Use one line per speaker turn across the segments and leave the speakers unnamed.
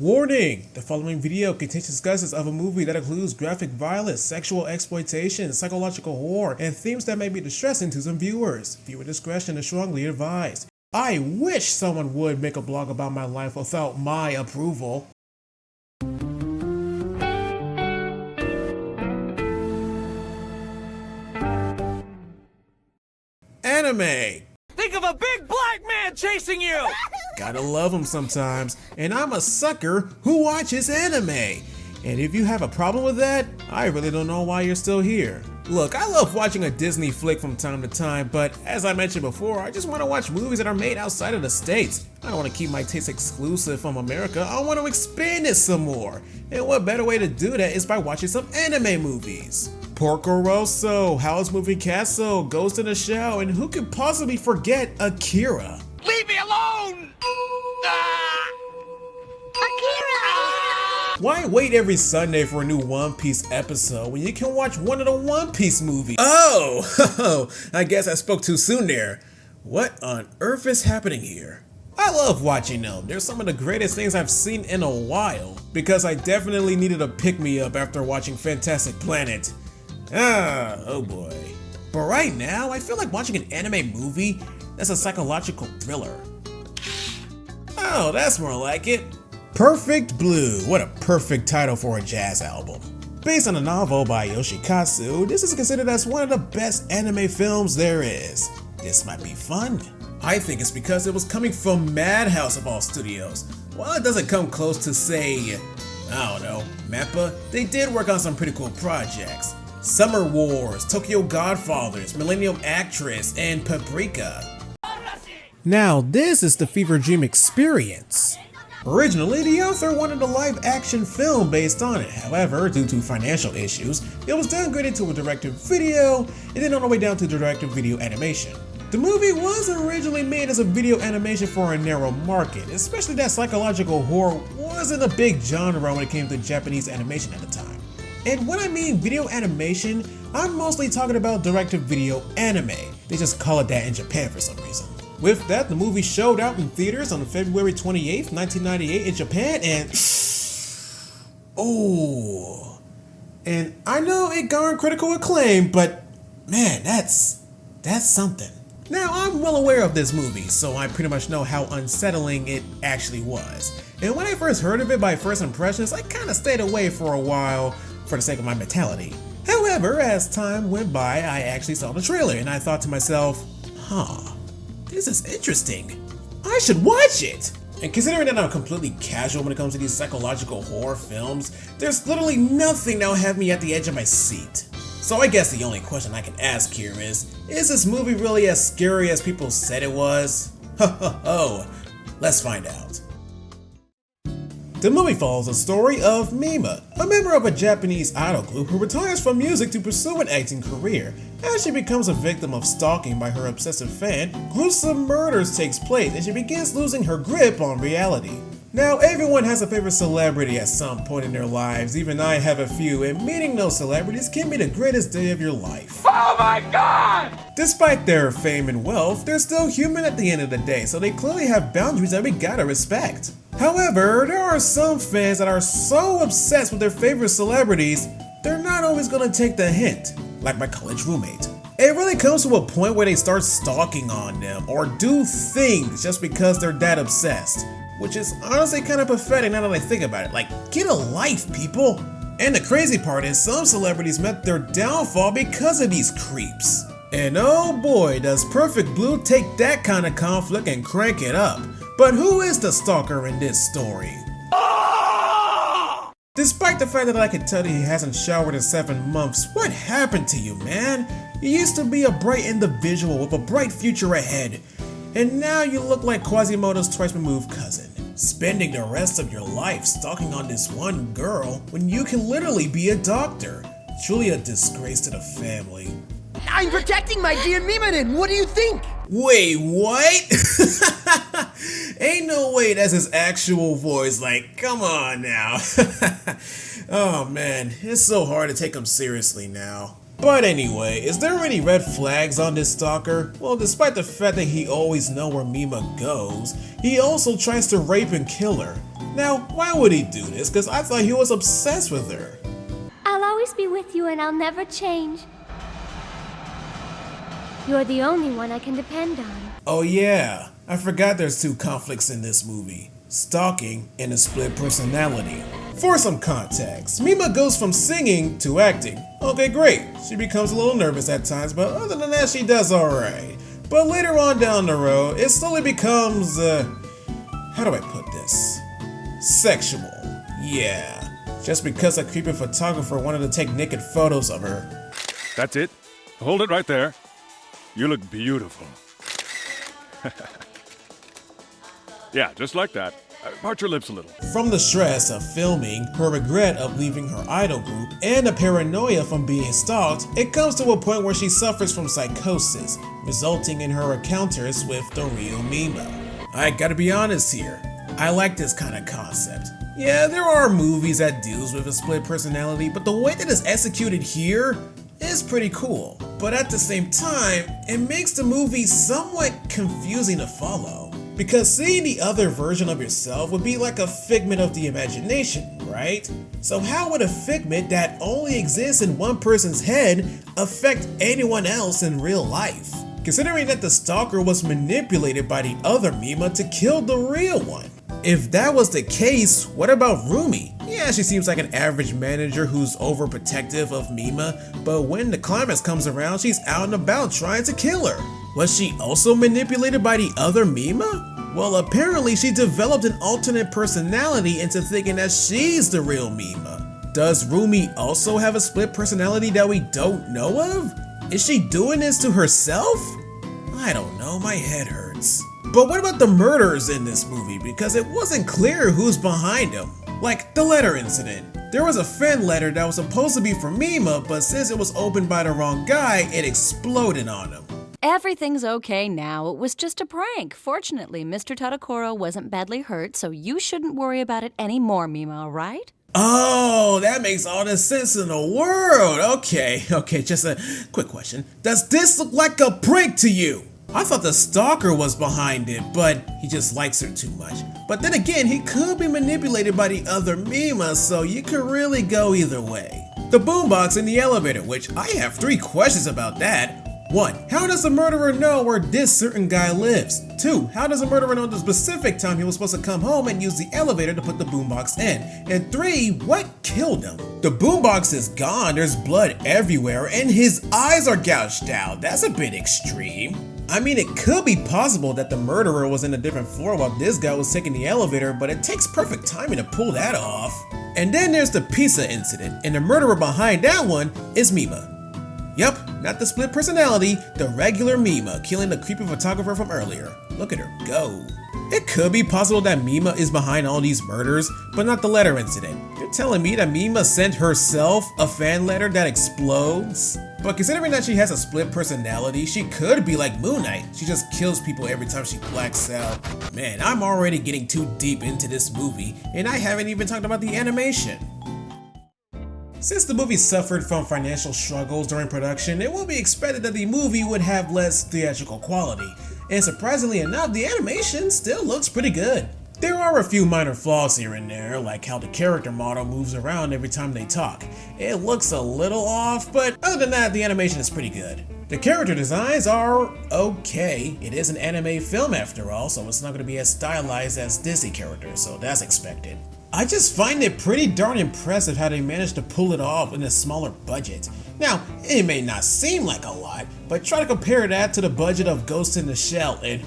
Warning! The following video contains discussions of a movie that includes graphic violence, sexual exploitation, psychological horror, and themes that may be distressing to some viewers. Viewer discretion is strongly advised. I wish someone would make a blog about my life without my approval. Anime!
Think of a big black man chasing you!
Gotta love them sometimes, and I'm a sucker who watches anime. And if you have a problem with that, I really don't know why you're still here. Look, I love watching a Disney flick from time to time, but as I mentioned before, I just want to watch movies that are made outside of the States. I don't want to keep my taste exclusive from America, I want to expand it some more. And what better way to do that is by watching some anime movies. Porco Rosso, Howl's Moving Castle, Ghost in the Shell, and who could possibly forget Akira?
Leave me alone! Akira!
Why wait every Sunday for a new One Piece episode when you can watch one of the One Piece movies? Oh, I guess I spoke too soon there. What on earth is happening here? I love watching them. They're some of the greatest things I've seen in a while, because I definitely needed a pick-me-up after watching Fantastic Planet. Oh boy. But right now, I feel like watching an anime movie that's a psychological thriller. Oh, that's more like it. Perfect Blue. What a perfect title for a jazz album. Based on a novel by Yoshikazu, this is considered as one of the best anime films there is. This might be fun. I think it's because it was coming from Madhouse of all studios. While it doesn't come close to, say, I don't know, Mappa, they did work on some pretty cool projects. Summer Wars, Tokyo Godfathers, Millennium Actress, and Paprika. Now this is the Fever Dream experience. Originally, the author wanted a live-action film based on it. However, due to financial issues, it was downgraded to a direct-to-video, and then on the way down to direct-to-video animation. The movie was originally made as a video animation for a narrow market, especially that psychological horror wasn't a big genre when it came to Japanese animation at the time. And when I mean video animation, I'm mostly talking about direct-to-video anime. They just call it that in Japan for some reason. With that, the movie showed out in theaters on February 28th, 1998 in Japan, and oh, and I know it garnered critical acclaim, but man, that's something. Now, I'm well aware of this movie, so I pretty much know how unsettling it actually was. And when I first heard of it by first impressions, I kinda stayed away for a while for the sake of my mentality. However, as time went by, I actually saw the trailer and I thought to myself, this is interesting. I should watch it! And considering that I'm completely casual when it comes to these psychological horror films, there's literally nothing that'll have me at the edge of my seat. So I guess the only question I can ask here is this movie really as scary as people said it was? Let's find out. The movie follows the story of Mima, a member of a Japanese idol group who retires from music to pursue an acting career. As she becomes a victim of stalking by her obsessive fan, gruesome murders takes place and she begins losing her grip on reality. Now, everyone has a favorite celebrity at some point in their lives, even I have a few, and meeting those celebrities can be the greatest day of your life.
Oh my god!
Despite their fame and wealth, they're still human at the end of the day, so they clearly have boundaries that we gotta respect. However, there are some fans that are so obsessed with their favorite celebrities, they're not always gonna take the hint, like my college roommate. It really comes to a point where they start stalking on them, or do things just because they're that obsessed. Which is honestly kind of pathetic now that I think about it. Like, get a life, people! And the crazy part is some celebrities met their downfall because of these creeps. And oh boy, does Perfect Blue take that kind of conflict and crank it up. But who is the stalker in this story? Despite the fact that I can tell that he hasn't showered in 7 months, what happened to you, man? You used to be a bright individual with a bright future ahead. And now you look like Quasimodo's twice-removed cousin, spending the rest of your life stalking on this one girl when you can literally be a doctor. Truly a disgrace to the family.
I'm protecting my dear Miminin, what do you think?
Wait, what? Ain't no way that's his actual voice, like, come on now. Oh man, it's so hard to take him seriously now. But anyway, is there any red flags on this stalker? Well, despite the fact that he always knows where Mima goes, he also tries to rape and kill her. Now, why would he do this? Because I thought he was obsessed with her.
I'll always be with you and I'll never change. You're the only one I can depend on.
Oh yeah, I forgot there's two conflicts in this movie. Stalking and a split personality. For some context, Mima goes from singing to acting. Okay, great. She becomes a little nervous at times, but other than that, she does alright. But later on down the road, it slowly becomes, how do I put this? Sexual. Yeah. Just because a creepy photographer wanted to take naked photos of her.
That's it. Hold it right there. You look beautiful. Yeah, just like that. Part your lips a little.
From the stress of filming, her regret of leaving her idol group, and the paranoia from being stalked, it comes to a point where she suffers from psychosis, resulting in her encounters with the real Mima. I gotta be honest here, I like this kind of concept. Yeah, there are movies that deals with a split personality, but the way that it's executed here is pretty cool. But at the same time, it makes the movie somewhat confusing to follow. Because seeing the other version of yourself would be like a figment of the imagination, right? So how would a figment that only exists in one person's head affect anyone else in real life? Considering that the stalker was manipulated by the other Mima to kill the real one. If that was the case, what about Rumi? Yeah, she seems like an average manager who's overprotective of Mima, but when the climax comes around, she's out and about trying to kill her. Was she also manipulated by the other Mima? Well, apparently she developed an alternate personality into thinking that she's the real Mima. Does Rumi also have a split personality that we don't know of? Is she doing this to herself? I don't know, my head hurts. But what about the murders in this movie? Because it wasn't clear who's behind them. Like the letter incident. There was a fan letter that was supposed to be for Mima, but since it was opened by the wrong guy, it exploded on him.
Everything's okay now. It was just a prank. Fortunately, Mr. Tadakoro wasn't badly hurt, so you shouldn't worry about it anymore, Mima, right?
Oh, that makes all the sense in the world. Okay, just a quick question. Does this look like a prank to you? I thought the stalker was behind it, but he just likes her too much. But then again, he could be manipulated by the other Mima, so you could really go either way. The boombox in the elevator, which I have 3 questions about that. 1. How does the murderer know where this certain guy lives? 2. How does the murderer know the specific time he was supposed to come home and use the elevator to put the boombox in? And 3. What killed him? The boombox is gone, there's blood everywhere, and his eyes are gouged out. That's a bit extreme. I mean, it could be possible that the murderer was in a different floor while this guy was taking the elevator, but it takes perfect timing to pull that off. And then there's the pizza incident, and the murderer behind that one is Mima. Yep, not the split personality, the regular Mima killing the creepy photographer from earlier. Look at her go. It could be possible that Mima is behind all these murders, but not the letter incident. You're telling me that Mima sent herself a fan letter that explodes? But considering that she has a split personality, she could be like Moon Knight. She just kills people every time she blacks out. Man, I'm already getting too deep into this movie, and I haven't even talked about the animation. Since the movie suffered from financial struggles during production, it will be expected that the movie would have less theatrical quality. And surprisingly enough, the animation still looks pretty good. There are a few minor flaws here and there, like how the character model moves around every time they talk. It looks a little off, but other than that, the animation is pretty good. The character designs are okay. It is an anime film after all, so it's not going to be as stylized as Disney characters, so that's expected. I just find it pretty darn impressive how they managed to pull it off in a smaller budget. Now, it may not seem like a lot, but try to compare that to the budget of Ghost in the Shell and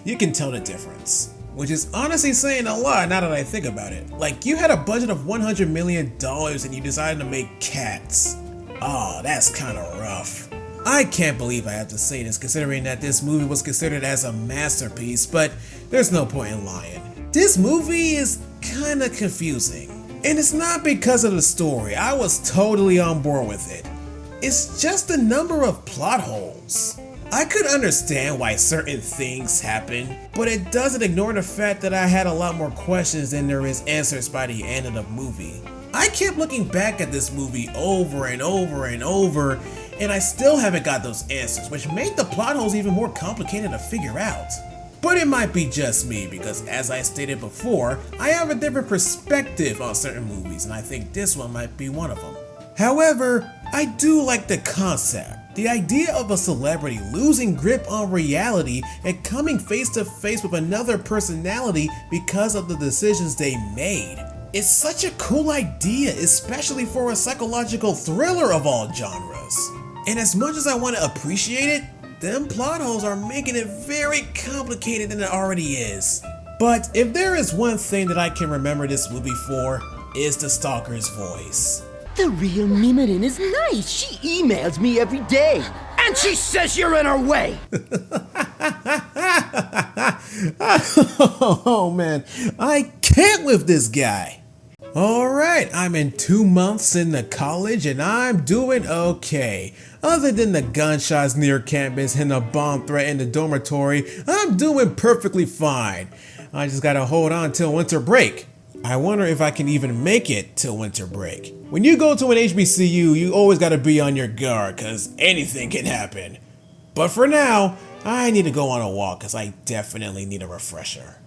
you can tell the difference. Which is honestly saying a lot now that I think about it. Like, you had a budget of $100 million and you decided to make Cats. Oh, that's kinda rough. I can't believe I have to say this considering that this movie was considered as a masterpiece, but there's no point in lying. This movie is kinda confusing. And it's not because of the story, I was totally on board with it. It's just the number of plot holes. I could understand why certain things happen, but it doesn't ignore the fact that I had a lot more questions than there is answers by the end of the movie. I kept looking back at this movie over and over and over, and I still haven't got those answers, which made the plot holes even more complicated to figure out. But it might be just me, because as I stated before, I have a different perspective on certain movies, and I think this one might be one of them. However, I do like the concept. The idea of a celebrity losing grip on reality and coming face to face with another personality because of the decisions they made. It's such a cool idea, especially for a psychological thriller of all genres. And as much as I want to appreciate it, them plot holes are making it very complicated than it already is. But if there is one thing that I can remember this movie for, is the stalker's voice.
The real Mii is nice. She emails me every day. And she says you're in her way.
Oh man, I can't with this guy. Alright, I'm in 2 months into college and I'm doing okay. Other than the gunshots near campus and a bomb threat in the dormitory, I'm doing perfectly fine. I just gotta hold on till winter break. I wonder if I can even make it till winter break. When you go to an HBCU, you always gotta be on your guard, cause anything can happen. But for now, I need to go on a walk, cause I definitely need a refresher.